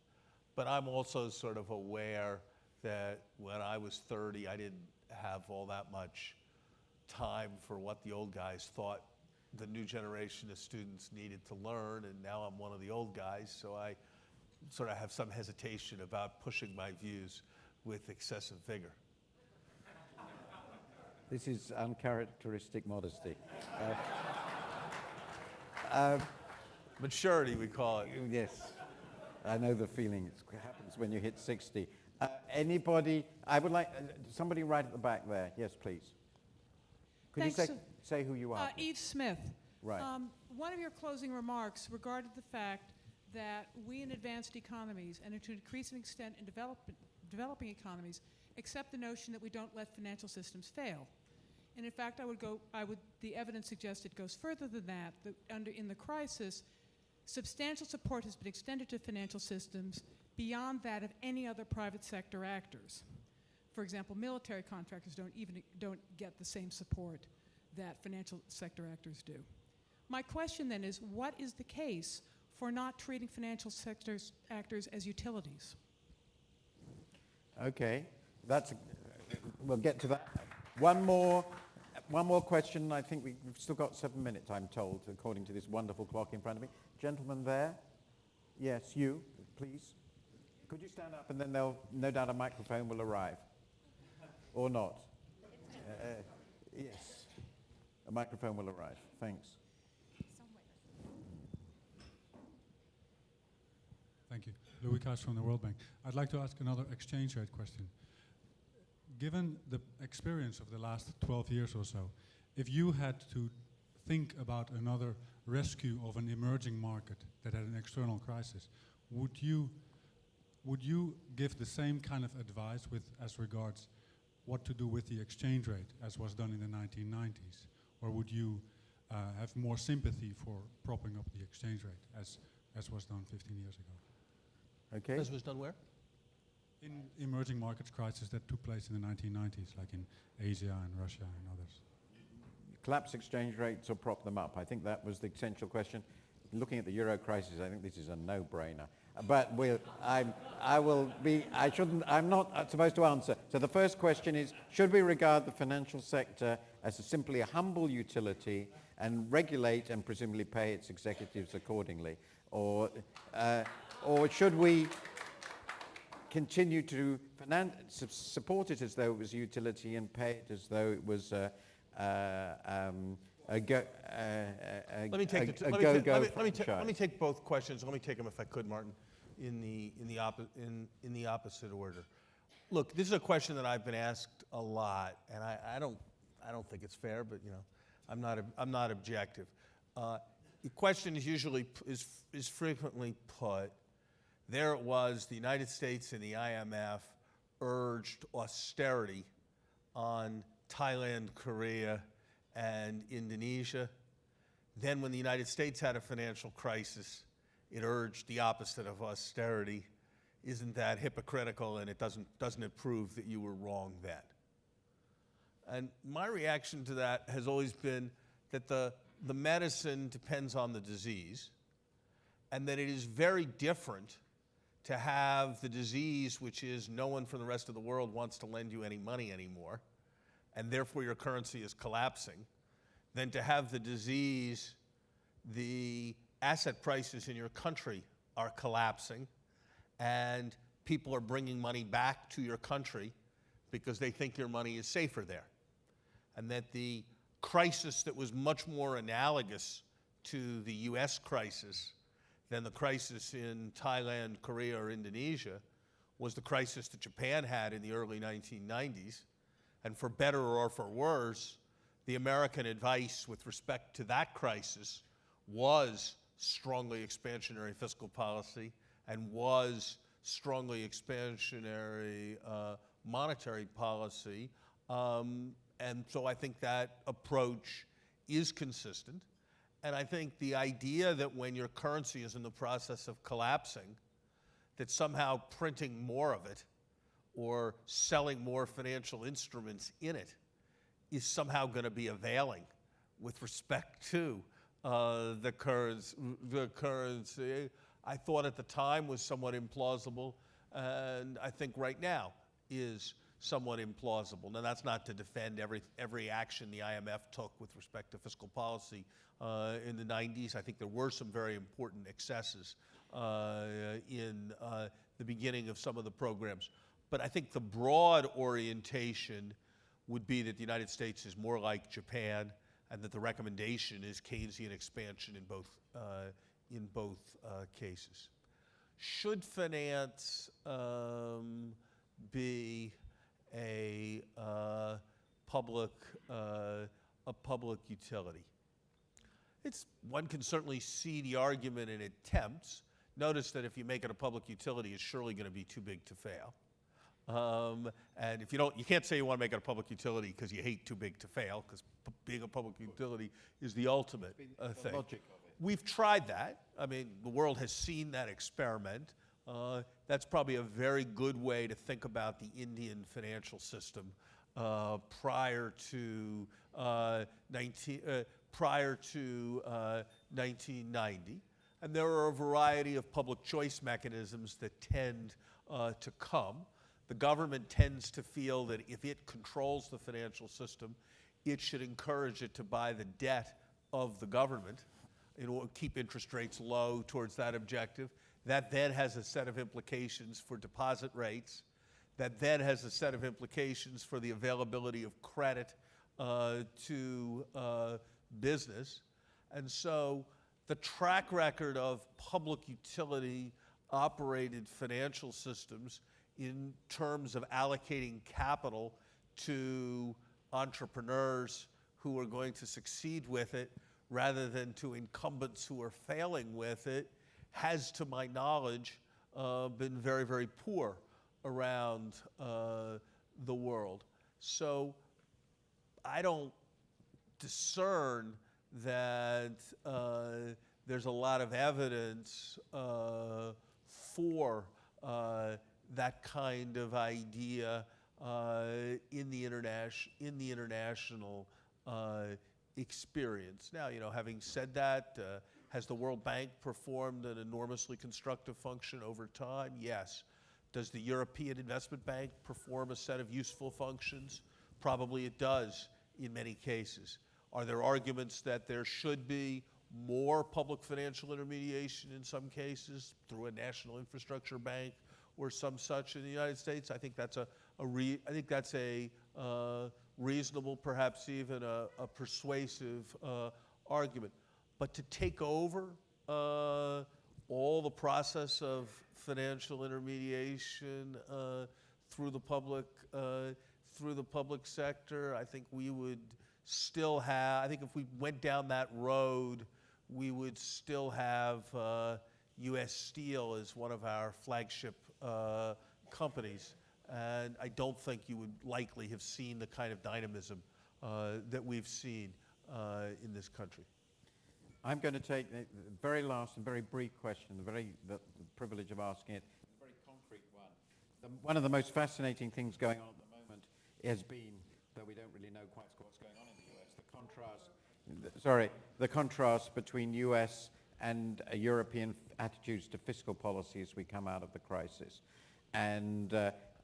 C: But I'm also sort of aware that when I was 30, I didn't have all that much time for what the old guys thought the new generation of students needed to learn, and now I'm one of the old guys, so I sort of have some hesitation about pushing my views with excessive vigor.
B: This is uncharacteristic modesty.
C: Maturity, we call it.
B: Yes, I know the feeling. It happens when you hit 60. Anybody? I would like somebody right at the back there. Yes, please. Could you
F: Thanks.
B: say who you are?
F: Eve Smith.
B: Right.
F: One of your closing remarks regarded the fact that we in advanced economies, and to an increasing extent in developing economies, accept the notion that we don't let financial systems fail. And in fact, the evidence suggests it goes further than that. In the crisis, substantial support has been extended to financial systems beyond that of any other private sector actors. For example, military contractors don't get the same support that financial sector actors do. My question then is, what is the case for not treating financial sector actors as utilities?
B: Okay, we'll get to that. One more question. I think we've still got 7 minutes, I'm told, according to this wonderful clock in front of me. Gentleman there. Yes, you, please. Could you stand up, and then no doubt a microphone will arrive. Or not. Yes, a microphone will arrive. Thanks.
G: Thank you. Louis Kaas from the World Bank. I'd like to ask another exchange rate question. Given the experience of the last 12 years or so, if you had to think about another rescue of an emerging market that had an external crisis, would you give the same kind of advice as regards what to do with the exchange rate as was done in the 1990s? Or would you have more sympathy for propping up the exchange rate as was done 15 years ago?
B: Okay.
C: This was done where?
G: In emerging markets crisis that took place in the 1990s, like in Asia and Russia and others.
B: Collapse exchange rates or prop them up? I think that was the essential question. Looking at the euro crisis, I think this is a no-brainer. But I'm not supposed to answer. So the first question is, should we regard the financial sector as simply a humble utility and regulate and presumably pay its executives accordingly? Or should we continue to support it as though it was a utility and pay it as though it was
C: Let me take both questions. Let me take them, if I could, Martin, in the opposite order. Look, this is a question that I've been asked a lot, and I don't think it's fair, but I'm not objective. The question is frequently put. There it was, the United States and the IMF urged austerity on Thailand, Korea, and Indonesia. Then when the United States had a financial crisis, it urged the opposite of austerity. Isn't that hypocritical, and doesn't it prove that you were wrong then? And my reaction to that has always been that the medicine depends on the disease, and that it is very different to have the disease, which is no one from the rest of the world wants to lend you any money anymore, and therefore your currency is collapsing, than to have the disease, the asset prices in your country are collapsing, and people are bringing money back to your country because they think your money is safer there. And that the crisis that was much more analogous to the US crisis than the crisis in Thailand, Korea, or Indonesia was the crisis that Japan had in the early 1990s. And for better or for worse, the American advice with respect to that crisis was strongly expansionary fiscal policy and was strongly expansionary monetary policy. And so I think that approach is consistent. And I think the idea that when your currency is in the process of collapsing, that somehow printing more of it or selling more financial instruments in it is somehow going to be availing with respect to the currency. I thought at the time was somewhat implausible, and I think right now is somewhat implausible. Now, that's not to defend every action the IMF took with respect to fiscal policy in the 90s. I think there were some very important excesses in the beginning of some of the programs. But I think the broad orientation would be that the United States is more like Japan, and that the recommendation is Keynesian expansion in both cases. Should finance be a public utility? One can certainly see the argument in attempts. Notice that if you make it a public utility, it's surely going to be too big to fail. And if you can't say you want to make it a public utility because you hate too big to fail, because being a public utility is the ultimate thing.
B: Logic of it.
C: We've tried that. I mean, the world has seen that experiment. That's probably a very good way to think about the Indian financial system prior to 1990. And there are a variety of public choice mechanisms that tend to come. The government tends to feel that if it controls the financial system, it should encourage it to buy the debt of the government in order to keep interest rates low towards that objective. That then has a set of implications for deposit rates. That then has a set of implications for the availability of credit to business. And so the track record of public utility operated financial systems in terms of allocating capital to entrepreneurs who are going to succeed with it rather than to incumbents who are failing with it has, to my knowledge, been very, very poor around the world. So I don't discern that there's a lot of evidence for that kind of idea in the international experience. Now, having said that, has the World Bank performed an enormously constructive function over time? Yes. Does the European Investment Bank perform a set of useful functions? Probably it does in many cases. Are there arguments that there should be more public financial intermediation in some cases through a national infrastructure bank or some such in the United States? I think that's a reasonable, perhaps even a persuasive argument. But to take over all the process of financial intermediation through the public sector, I think we would still have. I think if we went down that road, we would still have U.S. Steel as one of our flagship companies. And I don't think you would likely have seen the kind of dynamism that we've seen in this country.
B: I'm going to take the very last and very brief question, the privilege of asking it, a very concrete one. One of the most fascinating things going on at the moment has been, though we don't really know quite what's going on in the US, the contrast between US and European attitudes to fiscal policy as we come out of the crisis. And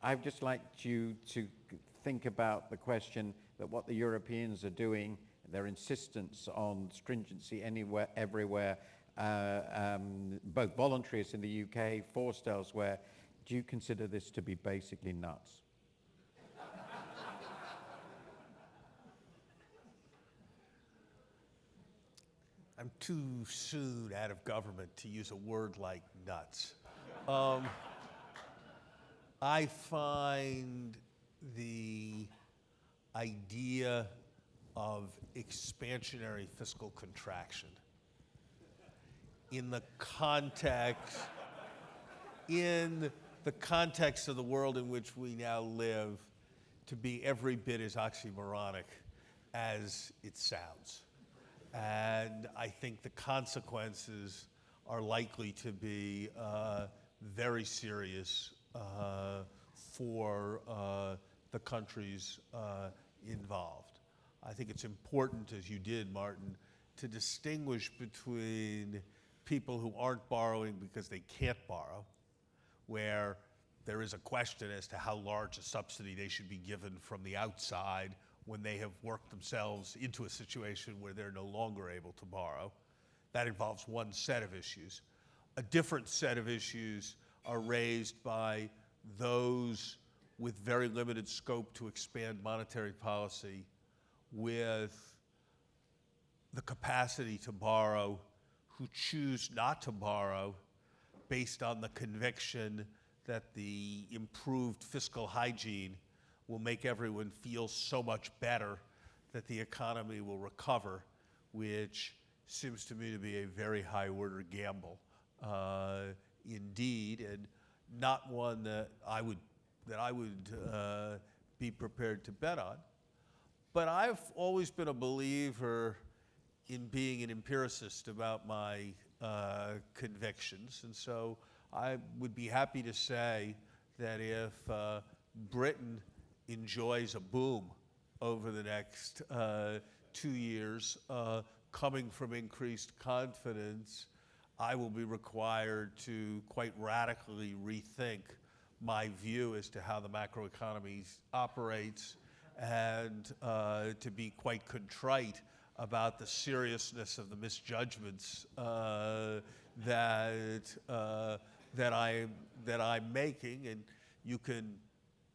B: I'd just like you to think about the question that what the Europeans are doing, their insistence on stringency anywhere, everywhere, both voluntary as in the UK, forced elsewhere. Do you consider this to be basically nuts?
C: I'm too soon out of government to use a word like nuts. I find the idea of expansionary fiscal contraction in the context of the world in which we now live to be every bit as oxymoronic as it sounds. And I think the consequences are likely to be very serious for the countries involved. I think it's important, as you did, Martin, to distinguish between people who aren't borrowing because they can't borrow, where there is a question as to how large a subsidy they should be given from the outside when they have worked themselves into a situation where they're no longer able to borrow. That involves one set of issues. A different set of issues are raised by those with very limited scope to expand monetary policy, with the capacity to borrow, who choose not to borrow based on the conviction that the improved fiscal hygiene will make everyone feel so much better that the economy will recover, which seems to me to be a very high-order gamble indeed, and not one that I would be prepared to bet on. But I've always been a believer in being an empiricist about my convictions, and so I would be happy to say that if Britain enjoys a boom over the next 2 years, coming from increased confidence, I will be required to quite radically rethink my view as to how the macroeconomy operates, and to be quite contrite about the seriousness of the misjudgments that I'm making. And you can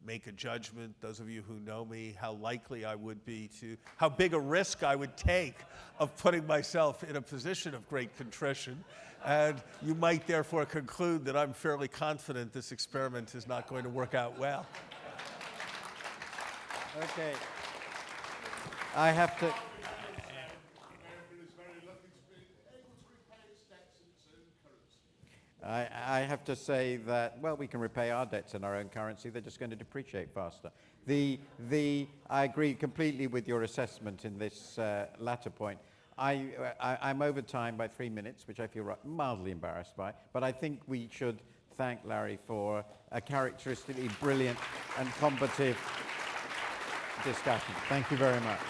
C: make a judgment, those of you who know me, how likely I would be to, how big a risk I would take of putting myself in a position of great contrition. And you might therefore conclude that I'm fairly confident this experiment is not going to work out well.
B: Okay. I have to. I have to say that, well, we can repay our debts in our own currency. They're just going to depreciate faster. I agree completely with your assessment in this latter point. I'm over time by 3 minutes, which I feel mildly embarrassed by. But I think we should thank Larry for a characteristically brilliant and combative discussion. Thank you very much.